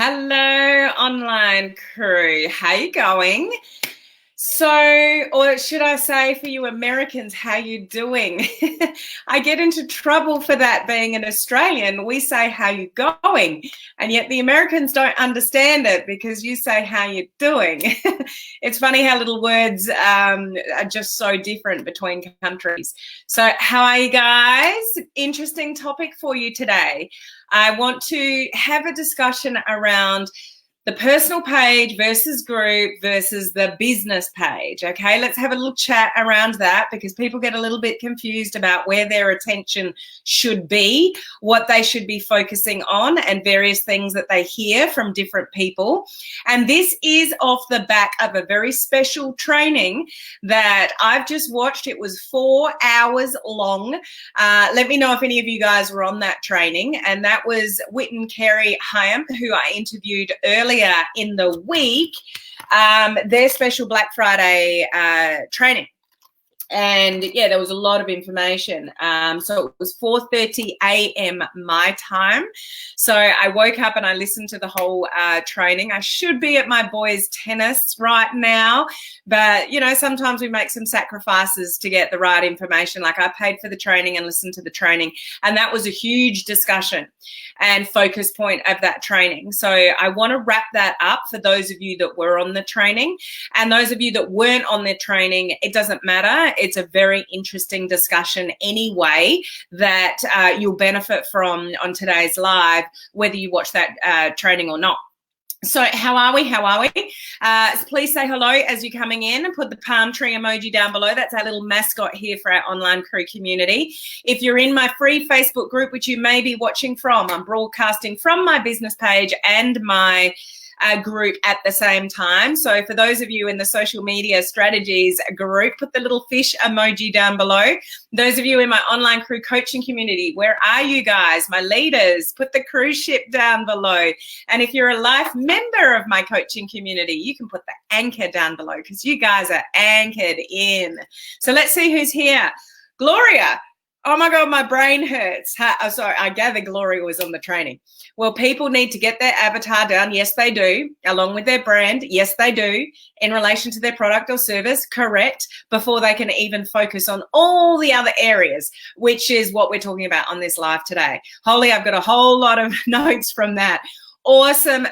Hello, online crew. How you going? So, or should I say for you Americans, how you doing? I get into trouble for that being an Australian. We say how you going, and yet the Americans don't understand it because you say how you doing. It's funny how little words are just so different between countries. So how are you guys? Interesting topic for you today. I want to have a discussion around the personal page versus group versus the business page. Okay, let's have a little chat around that because people get a little bit confused about where their attention should be, what they should be focusing on, and various things that they hear from different people. And this is off the back of a very special training that I've just watched. It was 4 hours long. Let me know if any of you guys were on that training. And that was Whit Cari, who I interviewed earlier in the week, their special Black Friday training. And yeah, there was a lot of information. So it was 4:30 a.m. my time. So I woke up and I listened to the whole training. I should be at my boys' tennis right now, but you know, sometimes we make some sacrifices to get the right information. Like I paid for the training and listened to the training, and that was a huge discussion and focus point of that training. So I want to wrap that up for those of you that were on the training, and those of you that weren't on the training, it doesn't matter. It's a very interesting discussion anyway that you'll benefit from on today's live, whether you watch that training or not. So how are we? Please say hello as you're coming in and put the palm tree emoji down below. That's our little mascot here for our online crew community. If you're in my free Facebook group, which you may be watching from, I'm broadcasting from my business page and my group at the same time. So for those of you in the social media strategies group, put the little fish emoji down below. Those of you in my online crew coaching community, where are you guys? My leaders, put the cruise ship down below. And if you're a life member of my coaching community, you can put the anchor down below because you guys are anchored in. So let's see who's here. Gloria. Oh my God, my brain hurts. Sorry, I gather Gloria was on the training. Well, people need to get their avatar down. Yes, they do. Along with their brand. Yes, they do. In relation to their product or service. Correct. Before they can even focus on all the other areas, which is what we're talking about on this live today. Holly, I've got a whole lot of notes from that. Awesome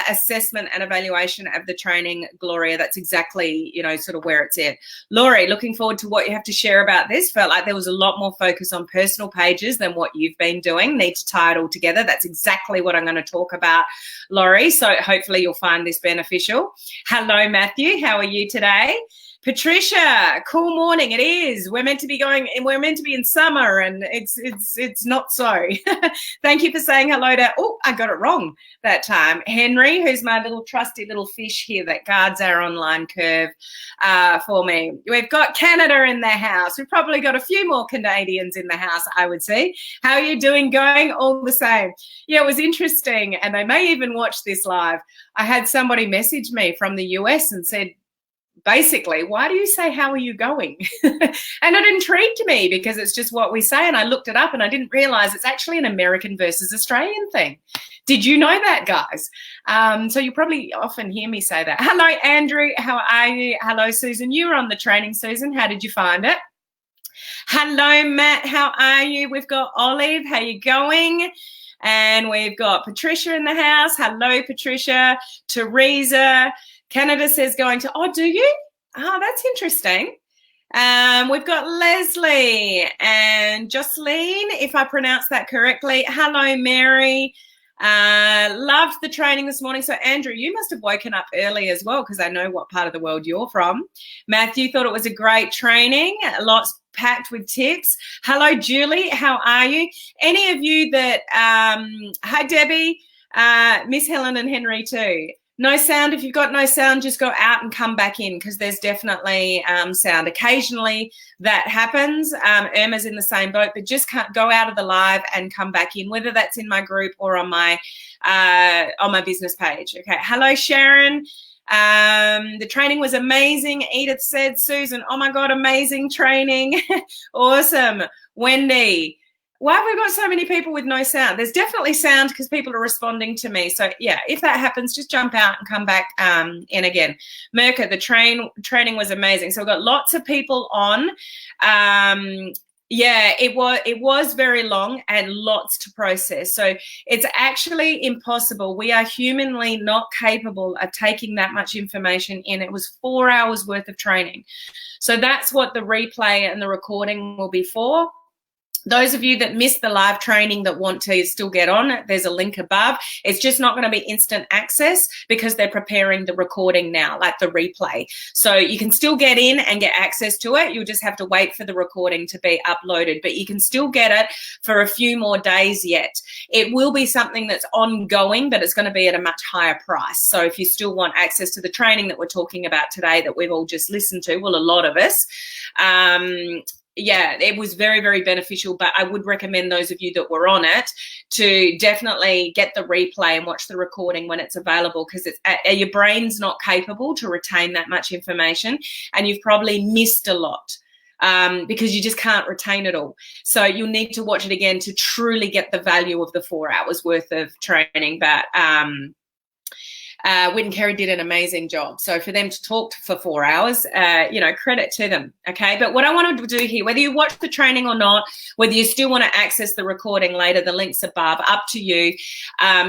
assessment and evaluation of the training, Gloria. That's exactly, sort of where it's at. Laurie, looking forward to what you have to share about this. Felt like there was a lot more focus on personal pages than what you've been doing. Need to tie it all together. That's exactly what I'm going to talk about, Laurie. So hopefully you'll find this beneficial. Hello, Matthew. How are you today? Patricia, cool morning. It is. We're meant to be in summer, and it's not so. Thank you for saying hello to. Oh, I got it wrong that time. Henry, who's my little trusty little fish here that guards our online curve for me. We've got Canada in the house. We've probably got a few more Canadians in the house, I would say. How are you doing? Going all the same. Yeah, it was interesting, and they may even watch this live. I had somebody message me from the US and said, basically, why do you say, how are you going? And it intrigued me because it's just what we say. And I looked it up and I didn't realize it's actually an American versus Australian thing. Did you know that, guys? So you probably often hear me say that. Hello, Andrew. How are you? Hello, Susan. You were on the training, Susan. How did you find it? Hello, Matt. How are you? We've got Olive. How you going? And we've got Patricia in the house. Hello, Patricia. Teresa. Canada says going to, oh, do you? Oh, that's interesting. We've got Leslie and Jocelyn, if I pronounce that correctly. Hello, Mary. Loved the training this morning. So, Andrew, you must have woken up early as well because I know what part of the world you're from. Matthew thought it was a great training. Lots packed with tips. Hello, Julie. How are you? Any of you that, hi, Debbie, Miss Helen and Henry too. No sound. If you've got no sound, just go out and come back in because there's definitely sound. Occasionally that happens. Irma's in the same boat, but just can't go out of the live and come back in, whether that's in my group or on my business page. Okay. Hello, Sharon. The training was amazing. Edith said, Susan, oh my God, amazing training. Awesome. Wendy. Why have we got so many people with no sound? There's definitely sound because people are responding to me. So yeah, if that happens, just jump out and come back in again. Merca, the training was amazing. So we've got lots of people on. Yeah, it was very long and lots to process. So it's actually impossible. We are humanly not capable of taking that much information in. It was 4 hours worth of training. So that's what the replay and the recording will be for. Those of you that missed the live training that want to still get on it, there's a link above. It's just not going to be instant access because they're preparing the recording now, like the replay. So you can still get in and get access to it. You'll just have to wait for the recording to be uploaded, but you can still get it for a few more days yet. It will be something that's ongoing, but it's going to be at a much higher price. So if you still want access to the training that we're talking about today that we've all just listened to, well, a lot of us, yeah, it was very, very beneficial, but I would recommend those of you that were on it to definitely get the replay and watch the recording when it's available, because your brain's not capable to retain that much information, and you've probably missed a lot because you just can't retain it all. So you'll need to watch it again to truly get the value of the 4 hours worth of training. But Whit Cari did an amazing job. So for them to talk for 4 hours, credit to them, okay? But what I wanted to do here, whether you watch the training or not, whether you still want to access the recording later, the link's above, up to you,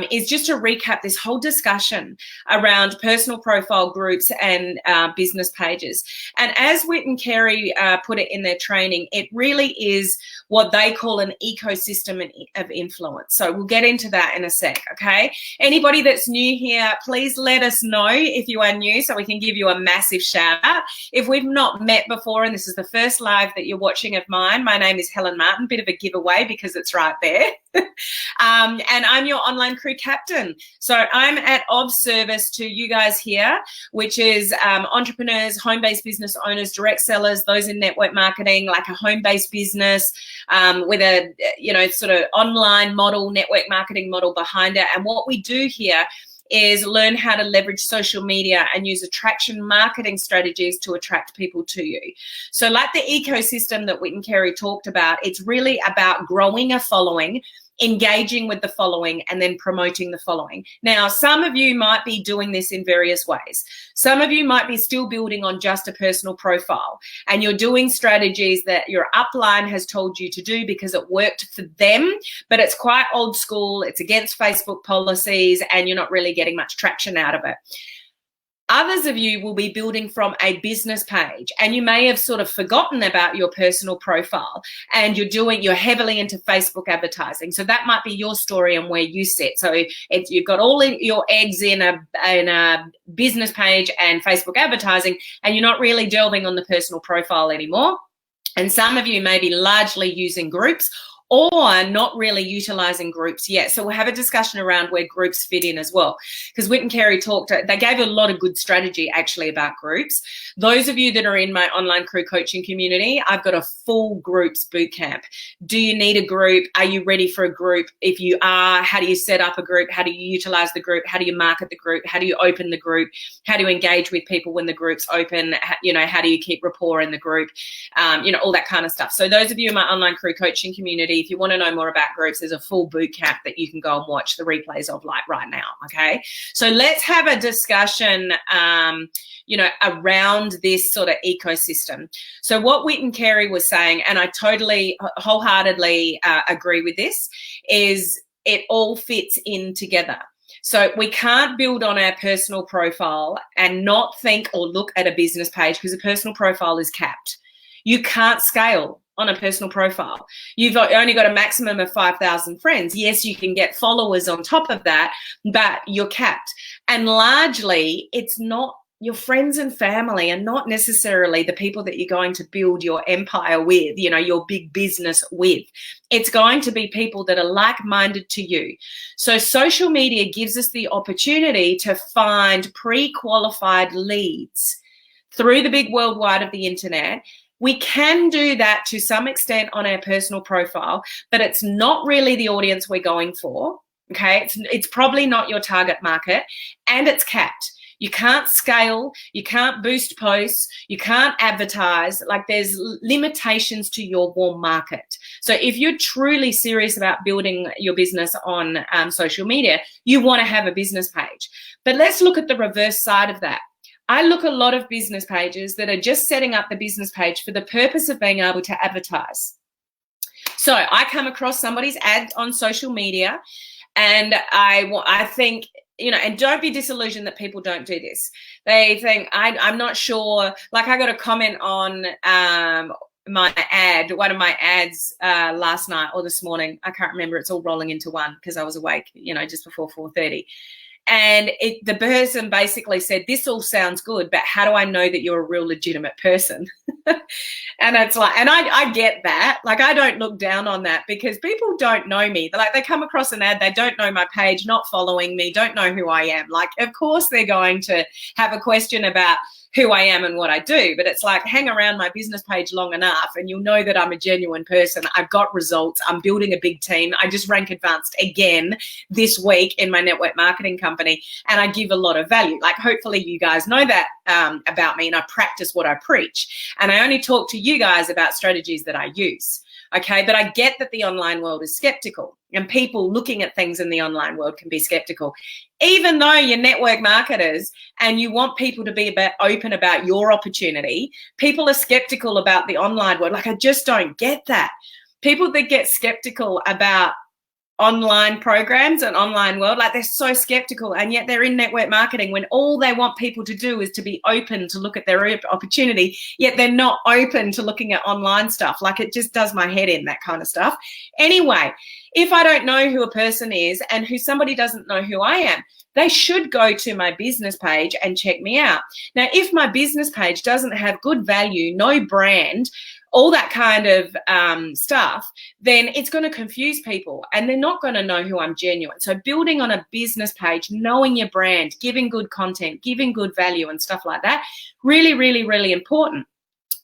is just to recap this whole discussion around personal profile groups and business pages. And as Whit Cari put it in their training, it really is what they call an ecosystem of influence. So we'll get into that in a sec, okay? Anybody that's new here, please let us know if you are new so we can give you a massive shout out. If we've not met before and this is the first live that you're watching of mine, my name is Helen Martin, bit of a giveaway because it's right there. And I'm your online crew captain. So I'm of service to you guys here, which is entrepreneurs, home-based business owners, direct sellers, those in network marketing, like a home-based business with a, sort of online model, network marketing model behind it. And what we do here is learn how to leverage social media and use attraction marketing strategies to attract people to you. So like the ecosystem that Whit Cari talked about, it's really about growing a following, engaging with the following, and then promoting the following. Now, some of you might be doing this in various ways. Some of you might be still building on just a personal profile, and you're doing strategies that your upline has told you to do because it worked for them, but it's quite old school, it's against Facebook policies, and you're not really getting much traction out of it. Others of you will be building from a business page, and you may have sort of forgotten about your personal profile, and you're heavily into Facebook advertising. So that might be your story and where you sit. So you've got all your eggs in a business page and Facebook advertising, and you're not really delving on the personal profile anymore. And some of you may be largely using groups or not really utilizing groups yet. So we'll have a discussion around where groups fit in as well. Because Whit Cari they gave a lot of good strategy actually about groups. Those of you that are in my online crew coaching community, I've got a full groups bootcamp. Do you need a group? Are you ready for a group? If you are, how do you set up a group? How do you utilize the group? How do you market the group? How do you open the group? How do you engage with people when the group's open? How do you keep rapport in the group? All that kind of stuff. So those of you in my online crew coaching community, if you want to know more about groups, there's a full boot camp that you can go and watch the replays of right now, okay? So let's have a discussion, around this sort of ecosystem. So what Whit Cari was saying, and I totally, wholeheartedly agree with this, is it all fits in together. So we can't build on our personal profile and not think or look at a business page because a personal profile is capped. You can't scale on a personal profile. You've only got a maximum of 5,000 friends. Yes, you can get followers on top of that, but you're capped. And largely, it's not your friends and family are not necessarily the people that you're going to build your empire with, your big business with. It's going to be people that are like-minded to you. So social media gives us the opportunity to find pre-qualified leads through the big worldwide of the internet. We can do that to some extent on our personal profile, but it's not really the audience we're going for, okay? It's probably not your target market, and it's capped. You can't scale, you can't boost posts, you can't advertise. Like, there's limitations to your warm market. So if you're truly serious about building your business on social media, you want to have a business page. But let's look at the reverse side of that. I look at a lot of business pages that are just setting up the business page for the purpose of being able to advertise. So I come across somebody's ad on social media, and I think, you know, and don't be disillusioned that people don't do this. They think, I'm not sure. Like, I got a comment on my ad, one of my ads last night or this morning. I can't remember. It's all rolling into one because I was awake, you know, just before 4:30. And the person basically said, this all sounds good, but how do I know that you're a real legitimate person? And it's like, and I get that. Like, I don't look down on that because people don't know me. They're like, they come across an ad, they don't know my page, not following me, don't know who I am. Like, of course they're going to have a question about who I am and what I do. But it's like, hang around my business page long enough and you'll know that I'm a genuine person. I've got results. I'm building a big team. I just rank advanced again this week in my network marketing company, and I give a lot of value. Like, hopefully you guys know that about me, and I practice what I preach. And I only talk to you guys about strategies that I use. Okay, but I get that the online world is skeptical, and people looking at things in the online world can be skeptical. Even though you're network marketers and you want people to be open about your opportunity, people are skeptical about the online world. Like, I just don't get that. People that get skeptical about online programs and online world, like, they're so skeptical, and yet they're in network marketing when all they want people to do is to be open to look at their opportunity, yet they're not open to looking at online stuff. Like, it just does my head in, that kind of stuff. Anyway, if I don't know who a person is and who somebody doesn't know who I am, they should go to my business page and check me out. Now, if my business page doesn't have good value, no brand, all that kind of stuff, then it's going to confuse people and they're not going to know who I'm genuine. So building on a business page, knowing your brand, giving good content, giving good value and stuff like that, really, really, really important.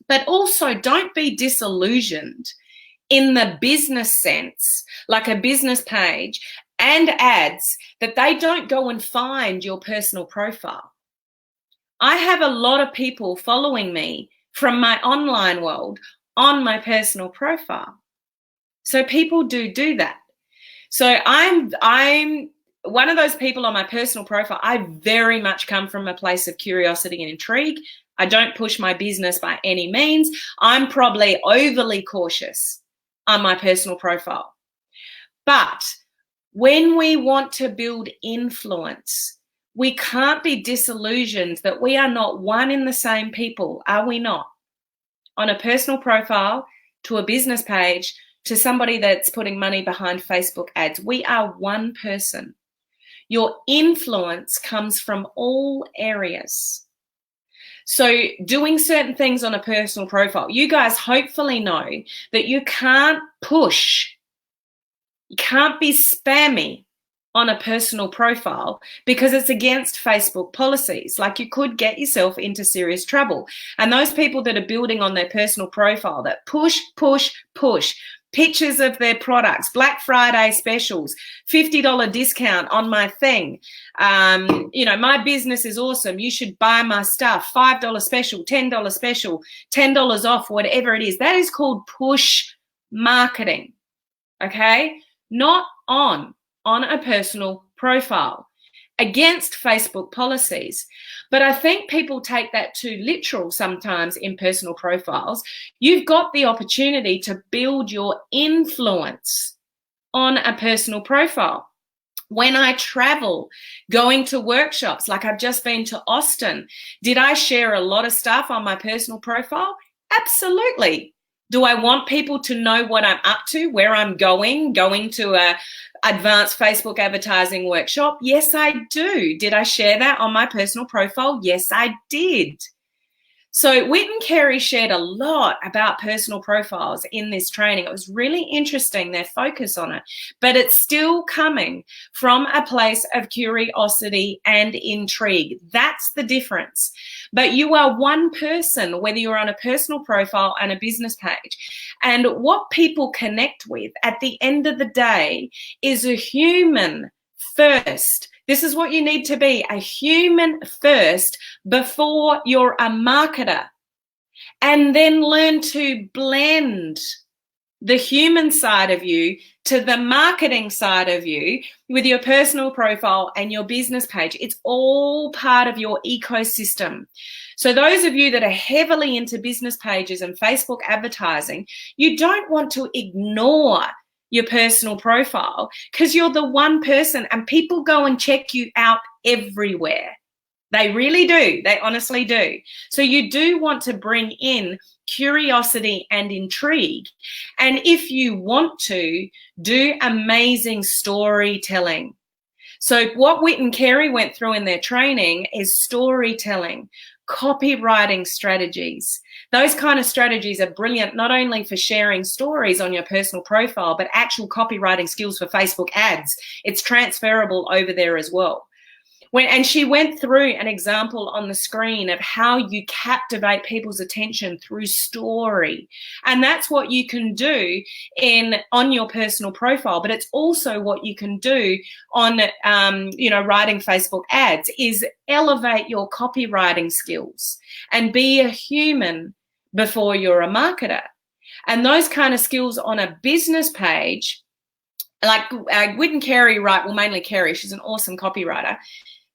But also, don't be disillusioned in the business sense, like a business page and ads, that they don't go and find your personal profile. I have a lot of people following me from my online world on my personal profile. So people do that. So I'm one of those people on my personal profile. I very much come from a place of curiosity and intrigue. I don't push my business by any means. I'm probably overly cautious on my personal profile. But when we want to build influence, we can't be disillusioned that we are not one in the same people, are we not? On a personal profile, to a business page, to somebody that's putting money behind Facebook ads. We are one person. Your influence comes from all areas. So doing certain things on a personal profile, you guys hopefully know that you can't push, you can't be spammy on a personal profile because it's against Facebook policies. Like, you could get yourself into serious trouble. And those people that are building on their personal profile that push pictures of their products, Black Friday specials, $50 discount on my thing. You know, my business is awesome. You should buy my stuff. $5 special, $10 special, $10 off, whatever it is. That is called push marketing. Okay? Not on a personal profile, against Facebook policies. But I think people take that too literal sometimes in personal profiles. You've got the opportunity to build your influence on a personal profile. When I travel, going to workshops, like I've just been to Austin, did I share a lot of stuff on my personal profile? Absolutely. Do I want people to know what I'm up to, where I'm going to a advanced Facebook advertising workshop? Yes, I do. Did I share that on my personal profile? Yes, I did. So Whit Cari shared a lot about personal profiles in this training. It was really interesting, their focus on it, but it's still coming from a place of curiosity and intrigue. That's the difference. But you are one person, whether you're on a personal profile and a business page. And what people connect with at the end of the day is a human first. This is what you need to be, a human first before you're a marketer. And then learn to blend the human side of you to the marketing side of you with your personal profile and your business page. It's all part of your ecosystem. So those of you that are heavily into business pages and Facebook advertising, you don't want to ignore your personal profile because you're the one person and people go and check you out everywhere. They really do. They honestly do. So you do want to bring in curiosity and intrigue. And if you want to, do amazing storytelling. So what Whit Cari went through in their training is storytelling, copywriting strategies. Those kind of strategies are brilliant, not only for sharing stories on your personal profile, but actual copywriting skills for Facebook ads. It's transferable over there as well. And she went through an example on the screen of how you captivate people's attention through story. And that's what you can do on your personal profile, but it's also what you can do on, writing Facebook ads, is elevate your copywriting skills and be a human before you're a marketer. And those kind of skills on a business page, like Whit Cari mainly Cari, she's an awesome copywriter.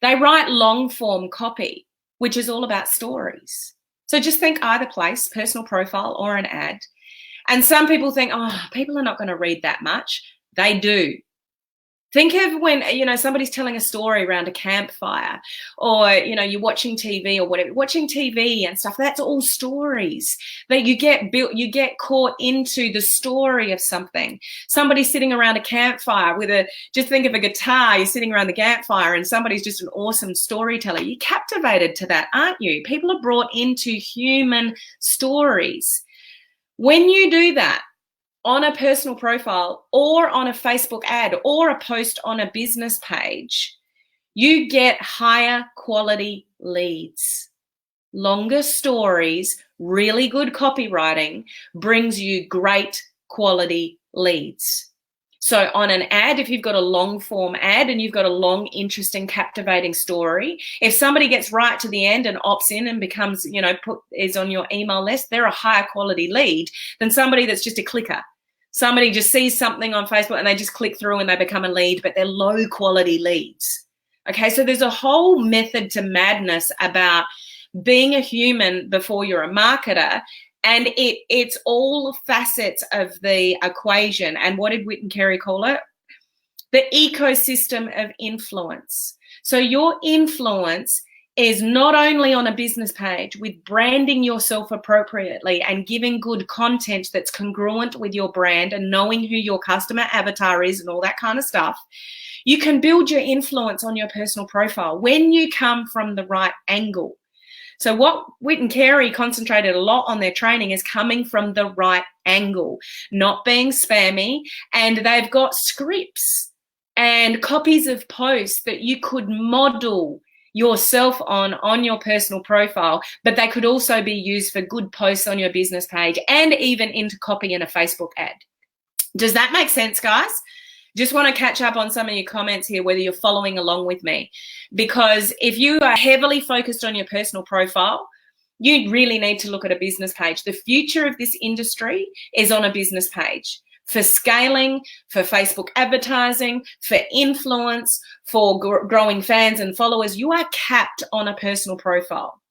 They write long form copy, which is all about stories. So just think either place, personal profile or an ad. And some people think, oh, people are not going to read that much. They do. Think of when, somebody's telling a story around a campfire, or, you're watching TV or whatever, watching TV and stuff. That's all stories that you get caught into the story of something. Somebody's sitting around a campfire just think of a guitar, you're sitting around the campfire and somebody's just an awesome storyteller. You're captivated to that, aren't you? People are brought into human stories. When you do that, on a personal profile or on a Facebook ad or a post on a business page, you get higher quality leads. Longer stories, really good copywriting brings you great quality leads. So on an ad, if you've got a long form ad and you've got a long, interesting, captivating story, if somebody gets right to the end and opts in and becomes, is on your email list, they're a higher quality lead than somebody that's just a clicker. Somebody just sees something on Facebook and they just click through and they become a lead, but they're low quality leads. Okay, so there's a whole method to madness about being a human before you're a marketer, and it's all facets of the equation. And what did Whit Cari call it? The ecosystem of influence. So your influence is not only on a business page with branding yourself appropriately and giving good content that's congruent with your brand and knowing who your customer avatar is and all that kind of stuff. You can build your influence on your personal profile when you come from the right angle. So what Whit Cari concentrated a lot on their training is coming from the right angle, not being spammy, and they've got scripts and copies of posts that you could model yourself on your personal profile, but they could also be used for good posts on your business page and even into copy in a Facebook ad. Does that make sense, guys? Just want to catch up on some of your comments here, whether you're following along with me, because if you are heavily focused on your personal profile, you really need to look at a business page. The future of this industry is on a business page. For scaling, for Facebook advertising, for influence, for growing fans and followers, you are capped on a personal profile.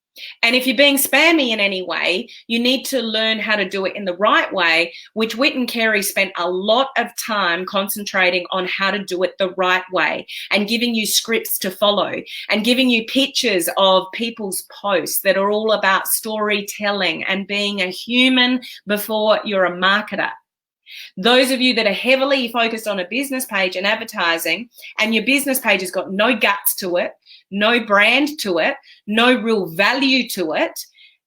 And if you're being spammy in any way, you need to learn how to do it in the right way, which Whit Cari spent a lot of time concentrating on how to do it the right way and giving you scripts to follow and giving you pictures of people's posts that are all about storytelling and being a human before you're a marketer. Those of you that are heavily focused on a business page and advertising, and your business page has got no guts to it, no brand to it, no real value to it,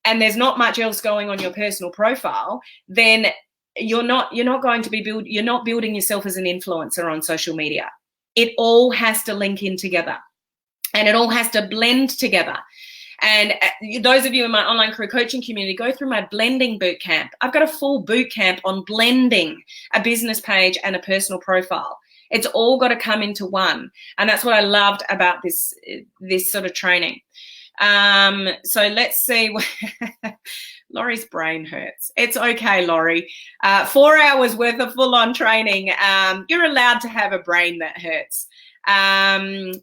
and there's not much else going on your personal profile, then you're not building yourself as an influencer on social media. It all has to link in together, and it all has to blend together. And those of you in my online career coaching community, go through my blending boot camp. I've got a full boot camp on blending a business page and a personal profile. It's all got to come into one. And that's what I loved about this sort of training. So let's see. Laurie's brain hurts. It's okay, Laurie. 4 hours worth of full-on training. You're allowed to have a brain that hurts.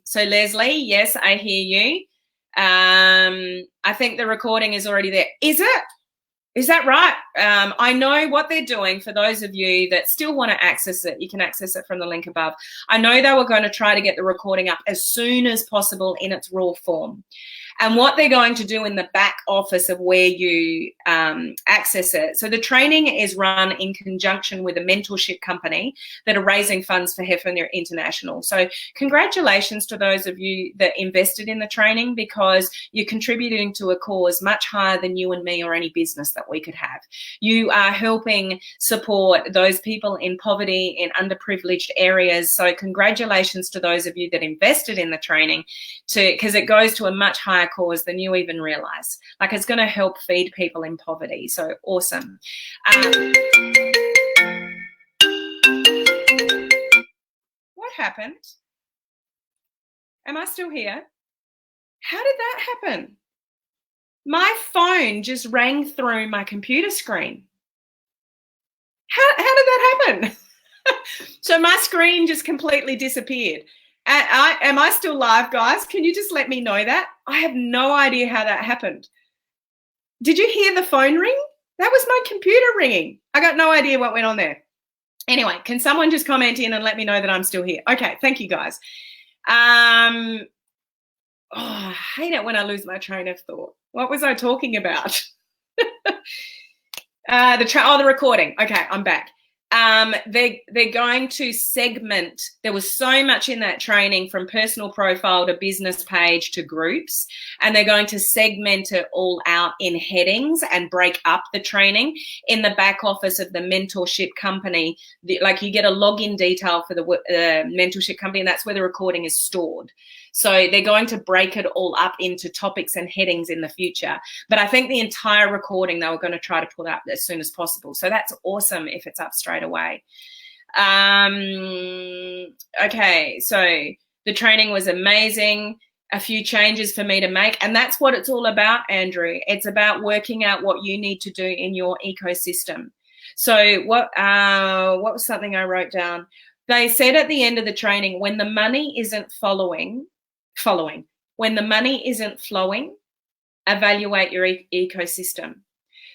So Leslie, yes, I hear you. I think the recording is already there. Is it? Is that right? I know what they're doing. For those of you that still want to access it, you can access it from the link above. I know they were going to try to get the recording up as soon as possible in its raw form. And what they're going to do in the back office of where you access it. So the training is run in conjunction with a mentorship company that are raising funds for Hefner International. So congratulations to those of you that invested in the training, because you're contributing to a cause much higher than you and me or any business that we could have. You are helping support those people in poverty, in underprivileged areas. So congratulations to those of you that invested in the training, because it goes to a much higher cause than you even realize. Like, it's going to help feed people in poverty. So awesome. What happened? Am I still here? How did that happen? My phone just rang through my computer screen. How did that happen? So my screen just completely disappeared. Am I still live, guys? Can you just let me know that? I have no idea how that happened. Did you hear the phone ring? That was my computer ringing. I got no idea what went on there. Anyway, can someone just comment in and let me know that I'm still here? Okay, thank you, guys. I hate it when I lose my train of thought. What was I talking about? The recording. Okay, I'm back. They're going to segment. There was so much in that training, from personal profile to business page to groups, and they're going to segment it all out in headings and break up the training in the back office of the mentorship company. Like, you get a login detail for the mentorship company, and that's where the recording is stored. So they're going to break it all up into topics and headings in the future. But I think the entire recording, they were going to try to put up as soon as possible. So that's awesome if it's up straight away. Okay, so the training was amazing. A few changes for me to make. And that's what it's all about, Andrew. It's about working out what you need to do in your ecosystem. So what was something I wrote down? They said at the end of the training, when the money isn't when the money isn't flowing, evaluate your ecosystem.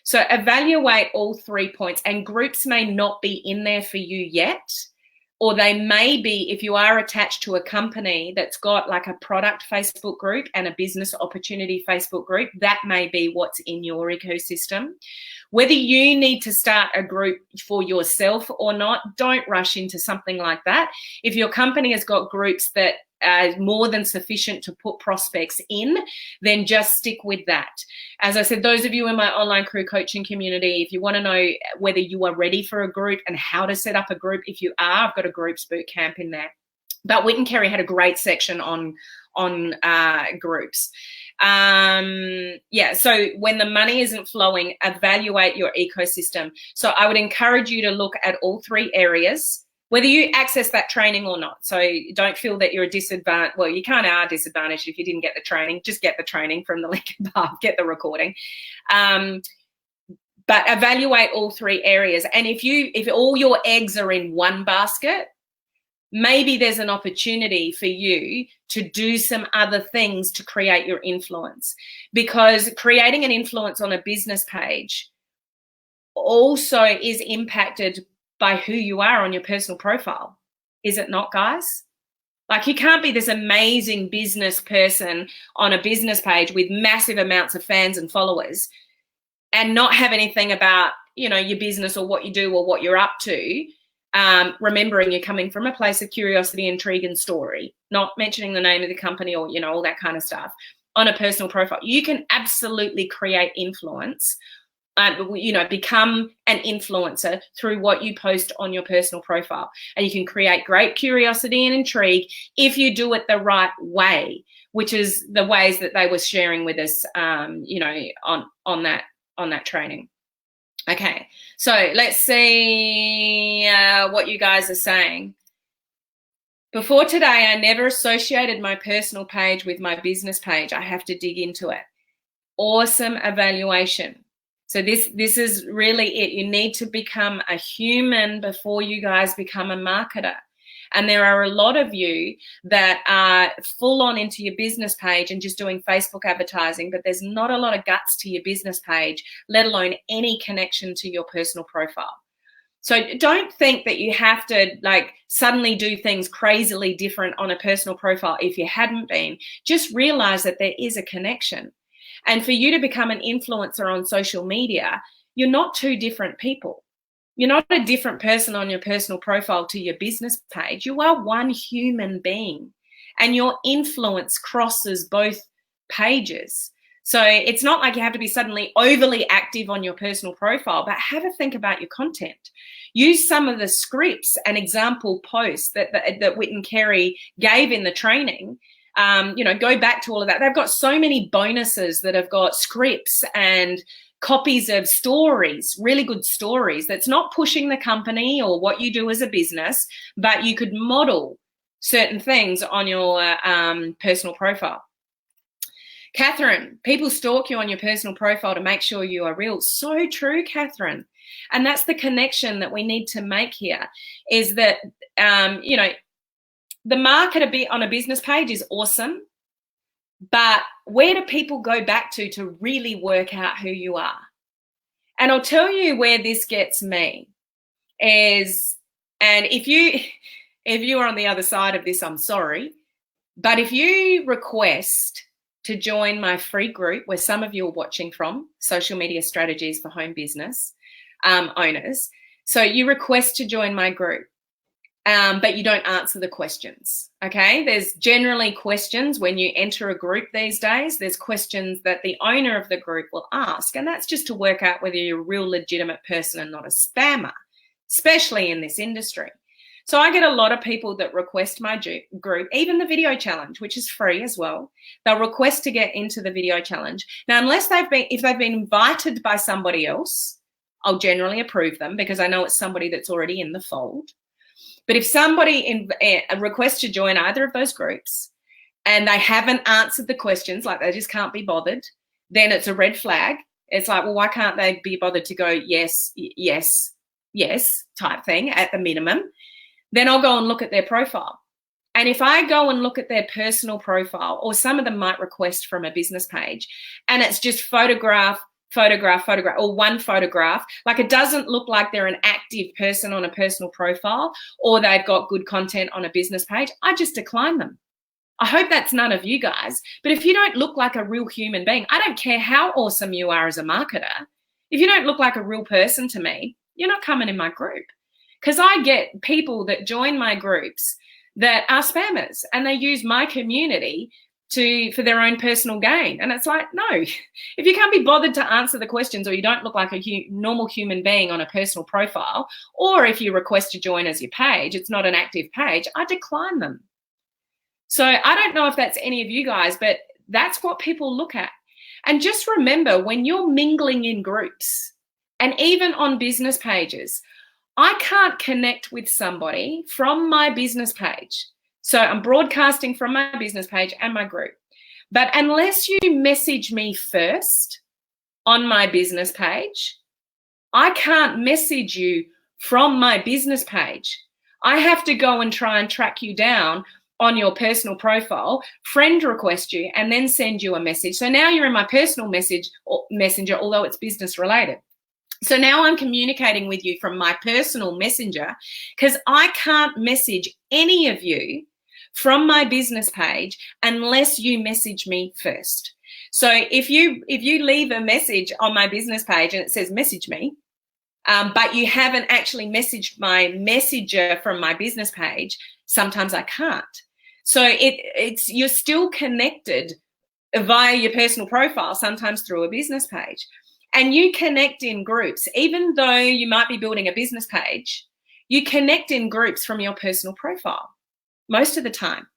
So evaluate all 3 points, and groups may not be in there for you yet, or they may be if you are attached to a company that's got like a product Facebook group and a business opportunity Facebook group. That may be what's in your ecosystem. Whether you need to start a group for yourself or not, don't rush into something like that. If your company has got groups that are more than sufficient to put prospects in, then just stick with that. As I said, those of you in my online crew coaching community, if you want to know whether you are ready for a group and how to set up a group, if you are, I've got a groups boot camp in there. But Whit Cari had a great section on groups. So when the money isn't flowing, evaluate your ecosystem. So I would encourage you to look at all 3 areas, whether you access that training or not. So don't feel that you're a disadvantage. Well, you kind of are disadvantaged if you didn't get the training. Just get the training from the link above, get the recording. But evaluate all 3 areas. And if all your eggs are in one basket, maybe there's an opportunity for you to do some other things to create your influence, because creating an influence on a business page also is impacted by who you are on your personal profile. Is it not, guys? Like, you can't be this amazing business person on a business page with massive amounts of fans and followers and not have anything about, your business or what you do or what you're up to. Remembering you're coming from a place of curiosity, intrigue, and story, not mentioning the name of the company or, all that kind of stuff on a personal profile. You can absolutely create influence, become an influencer through what you post on your personal profile. And you can create great curiosity and intrigue if you do it the right way, which is the ways that they were sharing with us, on that training. Okay, so let's see what you guys are saying. Before today, I never associated my personal page with my business page. I have to dig into it. Awesome evaluation. So this is really it. You need to become a human before you guys become a marketer. And there are a lot of you that are full on into your business page and just doing Facebook advertising, but there's not a lot of guts to your business page, let alone any connection to your personal profile. So don't think that you have to like suddenly do things crazily different on a personal profile if you hadn't been. Just realize that there is a connection. And for you to become an influencer on social media, you're not two different people. You're not a different person on your personal profile to your business page. You are one human being, and your influence crosses both pages. So it's not like you have to be suddenly overly active on your personal profile, but have a think about your content. Use some of the scripts and example posts that Whit Cari gave in the training. Go back to all of that. They've got so many bonuses that have got scripts and copies of stories, really good stories. That's not pushing the company or what you do as a business, but you could model certain things on your personal profile. Catherine, people stalk you on your personal profile to make sure you are real. So true, Catherine. And that's the connection that we need to make here is that, the market on a business page is awesome, but where do people go back to really work out who you are? And I'll tell you where this gets me is, and if you are on the other side of this, I'm sorry, but if you request to join my free group where some of you are watching from, Social Media Strategies for Home Business Owners, so you request to join my group, but you don't answer the questions, okay? There's generally questions when you enter a group these days. There's questions that the owner of the group will ask, and that's just to work out whether you're a real legitimate person and not a spammer, especially in this industry. So I get a lot of people that request my group, even the video challenge, which is free as well. They'll request to get into the video challenge. Now, if they've been invited by somebody else, I'll generally approve them because I know it's somebody that's already in the fold. But if somebody requests to join either of those groups and they haven't answered the questions, like they just can't be bothered, then it's a red flag. It's like, well, why can't they be bothered to go yes, yes, yes type thing at the minimum? Then I'll go and look at their profile. And if I go and look at their personal profile, or some of them might request from a business page, and it's just photograph, or one photograph, like it doesn't look like they're an active person on a personal profile or they've got good content on a business page, I just decline them. I hope that's none of you guys, but if you don't look like a real human being, I don't care how awesome you are as a marketer. If you don't look like a real person to me, you're not coming in my group. Because I get people that join my groups that are spammers and they use my community for their own personal gain. And it's like, no, if you can't be bothered to answer the questions, or you don't look like a normal human being on a personal profile, or if you request to join as your page, it's not an active page, I decline them. So I don't know if that's any of you guys, but that's what people look at. And just remember, when you're mingling in groups and even on business pages, I can't connect with somebody from my business page. So I'm broadcasting from my business page and my group. But unless you message me first on my business page, I can't message you from my business page. I have to go and try and track you down on your personal profile, friend request you, and then send you a message. So now you're in my personal messenger, although it's business related. So now I'm communicating with you from my personal messenger because I can't message any of you from my business page unless you message me first. So if you leave a message on my business page and it says message me, but you haven't actually messaged my messenger from my business page, sometimes I can't. So you're still connected via your personal profile, sometimes through a business page. And you connect in groups, even though you might be building a business page, you connect in groups from your personal profile most of the time.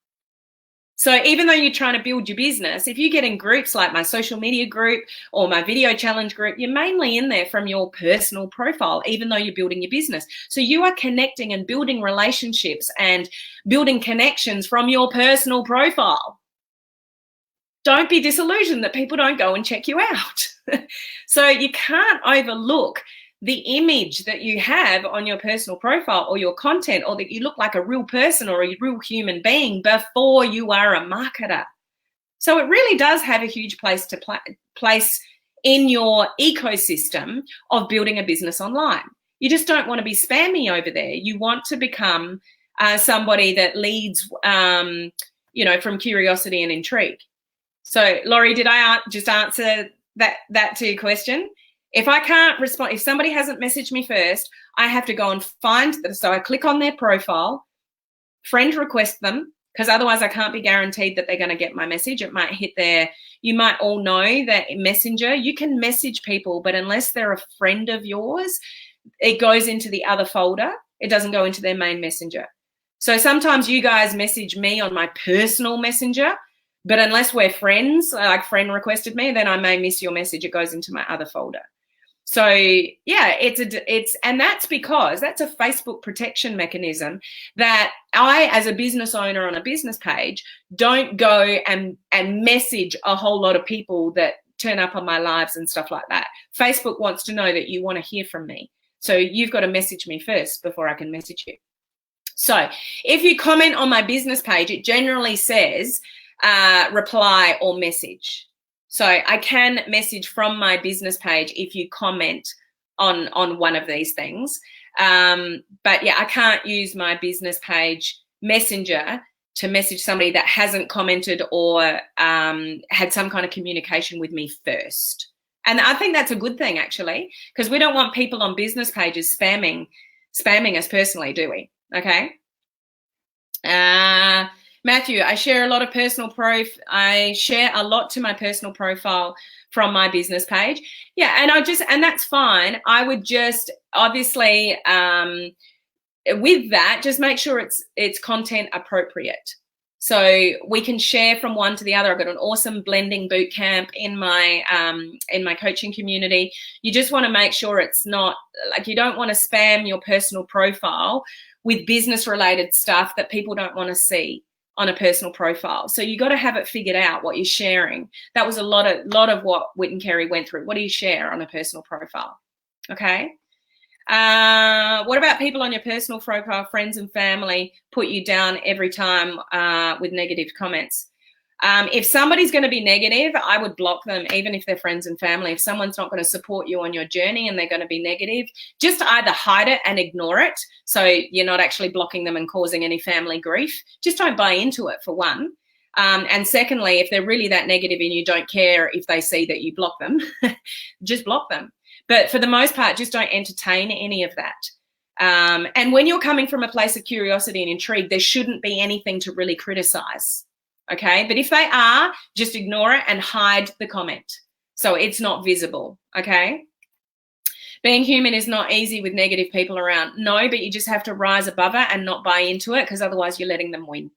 So even though you're trying to build your business, if you get in groups like my social media group or my video challenge group, you're mainly in there from your personal profile, even though you're building your business. So you are connecting and building relationships and building connections from your personal profile. Don't be disillusioned that people don't go and check you out. So you can't overlook the image that you have on your personal profile or your content, or that you look like a real person or a real human being before you are a marketer. So it really does have a huge place to place in your ecosystem of building a business online. You just don't want to be spammy over there. You want to become somebody that leads, from curiosity and intrigue. So, Laurie, did I just answer that to your question? If I can't respond, if somebody hasn't messaged me first, I have to go and find them. So I click on their profile, friend request them, because otherwise I can't be guaranteed that they're going to get my message. It might hit you might all know that Messenger, you can message people, but unless they're a friend of yours, it goes into the other folder. It doesn't go into their main messenger. So sometimes you guys message me on my personal messenger, but unless we're friends, like friend requested me, then I may miss your message. It goes into my other folder. So yeah, and that's because that's a Facebook protection mechanism that I, as a business owner on a business page, don't go and message a whole lot of people that turn up on my lives and stuff like that. Facebook wants to know that you want to hear from me. So you've got to message me first before I can message you. So if you comment on my business page, it generally says reply or message. So I can message from my business page if you comment on one of these things. But yeah, I can't use my business page messenger to message somebody that hasn't commented or had some kind of communication with me first. And I think that's a good thing, actually, because we don't want people on business pages spamming us personally, do we? Okay. Matthew, I share a lot of I share a lot to my personal profile from my business page. Yeah, and that's fine. I would just obviously with that, just make sure it's content appropriate. So we can share from one to the other. I've got an awesome blending boot camp in my coaching community. You just want to make sure it's not like, you don't want to spam your personal profile with business related stuff that people don't want to see on a personal profile. So you got to have it figured out what you're sharing. That was a lot of what Whit Cari went through. What do you share on a personal profile? Okay. What about people on your personal profile, friends and family, put you down every time with negative comments? If somebody's going to be negative, I would block them, even if they're friends and family. If someone's not going to support you on your journey and they're going to be negative, just either hide it and ignore it, so you're not actually blocking them and causing any family grief. Just don't buy into it, for one. And secondly, if they're really that negative and you don't care if they see that you block them, just block them. But for the most part, just don't entertain any of that. And when you're coming from a place of curiosity and intrigue, there shouldn't be anything to really criticize. Okay, but if they are, just ignore it and hide the comment so it's not visible. Okay, being human is not easy with negative people around. No, but you just have to rise above it and not buy into it, because otherwise you're letting them win.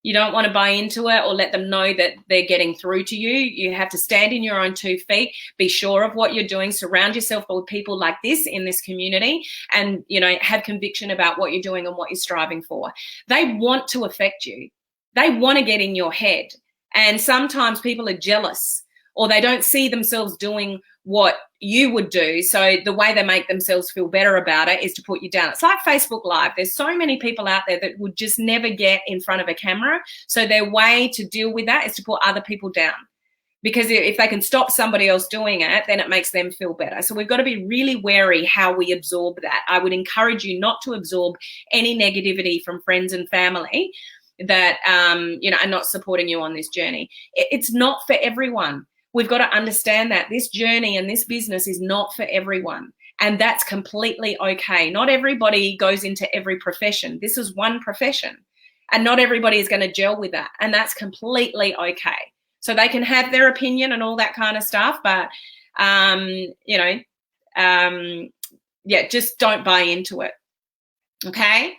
You don't want to buy into it or let them know that they're getting through to you. You have to stand in your own 2 feet, be sure of what you're doing, surround yourself with people like this in this community, and have conviction about what you're doing and what you're striving for. They want to affect you. They want to get in your head. And sometimes people are jealous, or they don't see themselves doing what you would do. So the way they make themselves feel better about it is to put you down. It's like Facebook Live. There's so many people out there that would just never get in front of a camera. So their way to deal with that is to put other people down. Because if they can stop somebody else doing it, then it makes them feel better. So we've got to be really wary how we absorb that. I would encourage you not to absorb any negativity from friends and family that are not supporting you on this journey. It's not for everyone. We've got to understand that this journey and this business is not for everyone, and that's completely okay. Not everybody goes into every profession. This is one profession, and not everybody is going to gel with that, and that's completely okay. So they can have their opinion and all that kind of stuff, but just don't buy into it. Okay.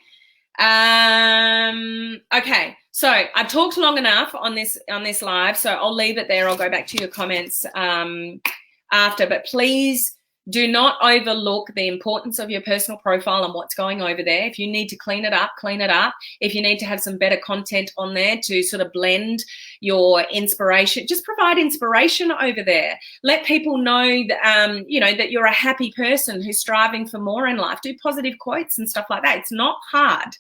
Okay, so I've talked long enough on this live, so I'll leave it there. I'll go back to your comments after, but please do not overlook the importance of your personal profile and what's going over there. If you need to clean it up, clean it up. If you need to have some better content on there to sort of blend your inspiration, just provide inspiration over there. Let people know that, you know, that you're a happy person who's striving for more in life. Do positive quotes and stuff like that. It's not hard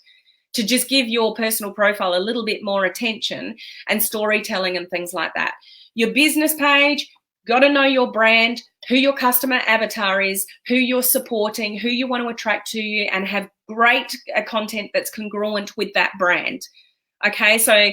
to just give your personal profile a little bit more attention and storytelling and things like that. Your business page, got to know your brand, who your customer avatar is, who you're supporting, who you want to attract to you, and have great content that's congruent with that brand. Okay, so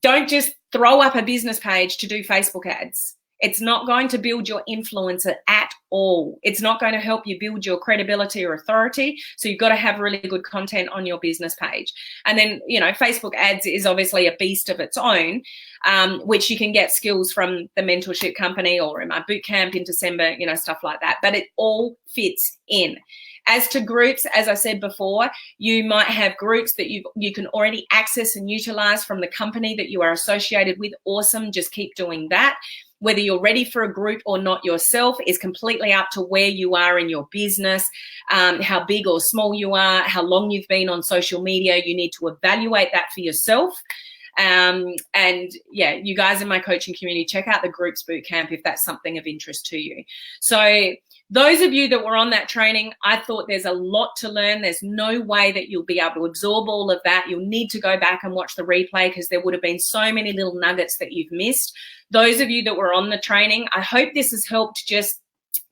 don't just throw up a business page to do Facebook ads. It's not going to build your influence at all. It's not going to help you build your credibility or authority. So you've got to have really good content on your business page. And then, you know, Facebook ads is obviously a beast of its own, which you can get skills from the mentorship company or in my boot camp in December, you know, stuff like that. But it all fits in. As to groups, as I said before, you might have groups that you can already access and utilize from the company that you are associated with. Awesome. Just keep doing that. Whether you're ready for a group or not yourself is completely up to where you are in your business, how big or small you are, how long you've been on social media. You need to evaluate that for yourself. And yeah, you guys in my coaching community, check out the groups bootcamp if that's something of interest to you. So those of you that were on that training, I thought there's a lot to learn. There's no way that you'll be able to absorb all of that. You'll need to go back and watch the replay because there would have been so many little nuggets that you've missed. Those of you that were on the training, I hope this has helped just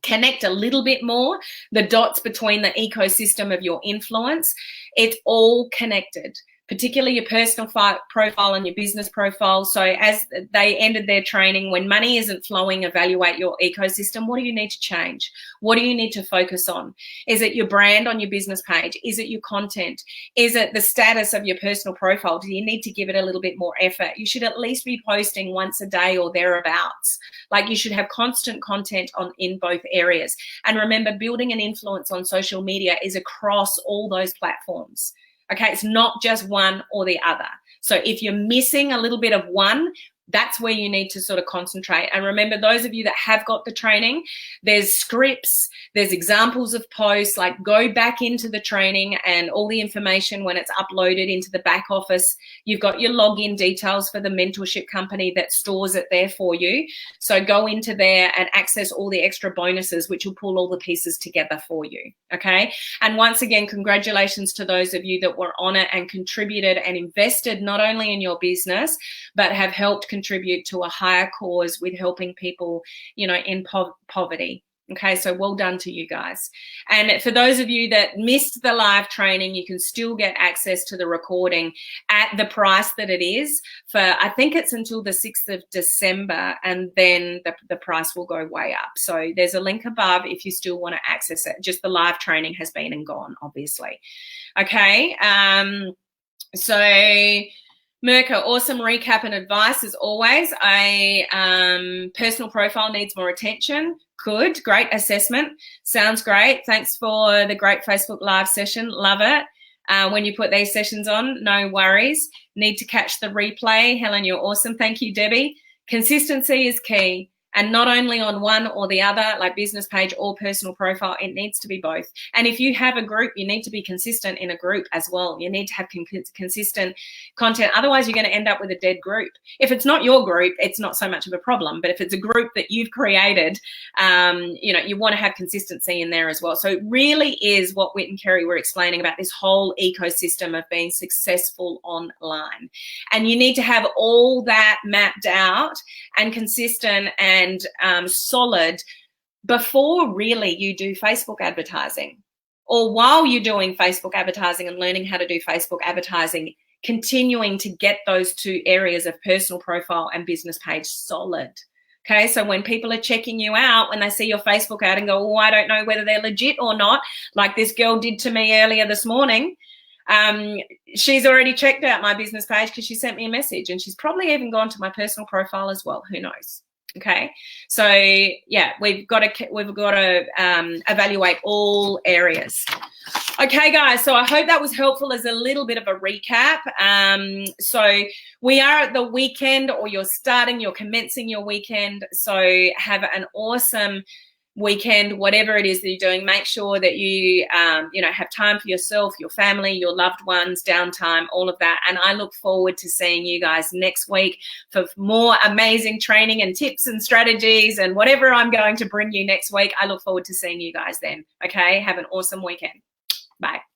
connect a little bit more the dots between the ecosystem of your influence. It's all connected, particularly your personal profile and your business profile. So as they ended their training, when money isn't flowing, evaluate your ecosystem. What do you need to change? What do you need to focus on? Is it your brand on your business page? Is it your content? Is it the status of your personal profile? Do you need to give it a little bit more effort? You should at least be posting once a day or thereabouts. Like you should have constant content in both areas. And remember, building an influence on social media is across all those platforms. Okay, it's not just one or the other. So if you're missing a little bit of one, that's where you need to sort of concentrate. And remember, those of you that have got the training, there's scripts, there's examples of posts, like go back into the training and all the information when it's uploaded into the back office. You've got your login details for the mentorship company that stores it there for you. So go into there and access all the extra bonuses, which will pull all the pieces together for you. Okay. And once again, congratulations to those of you that were on it and contributed and invested not only in your business, but have helped contribute to a higher cause with helping people, you know, in poverty. Okay, so well done to you guys. And for those of you that missed the live training, you can still get access to the recording at the price that it is for, I think it's until the 6th of December, and then the price will go way up. So there's a link above if you still want to access it. Just the live training has been and gone, obviously. Okay, so Mirka, awesome recap and advice as always. Personal profile needs more attention. Good, great assessment. Sounds great. Thanks for the great Facebook Live session. Love it. When you put these sessions on, no worries. Need to catch the replay. Helen, you're awesome. Thank you, Debbie. Consistency is key. And not only on one or the other, like business page or personal profile, it needs to be both. And if you have a group, you need to be consistent in a group as well. You need to have consistent content. Otherwise, you're going to end up with a dead group. If it's not your group, it's not so much of a problem. But if it's a group that you've created, you know, you want to have consistency in there as well. So it really is what Whit and Cari were explaining about this whole ecosystem of being successful online. And you need to have all that mapped out and consistent and solid before really you do Facebook advertising, or while you're doing Facebook advertising and learning how to do Facebook advertising, continuing to get those two areas of personal profile and business page solid. Okay, so when people are checking you out, when they see your Facebook ad and go, oh, I don't know whether they're legit or not, like this girl did to me earlier this morning, she's already checked out my business page because she sent me a message, and she's probably even gone to my personal profile as well. Who knows? Okay, so yeah, we've got to evaluate all areas. Okay, guys, so I hope that was helpful as a little bit of a recap. So we are at the weekend, or you're commencing your weekend. So have an awesome weekend, whatever it is that you're doing. Make sure that you, have time for yourself, your family, your loved ones, downtime, all of that. And I look forward to seeing you guys next week for more amazing training and tips and strategies and whatever I'm going to bring you next week. I look forward to seeing you guys then. Okay, have an awesome weekend. Bye.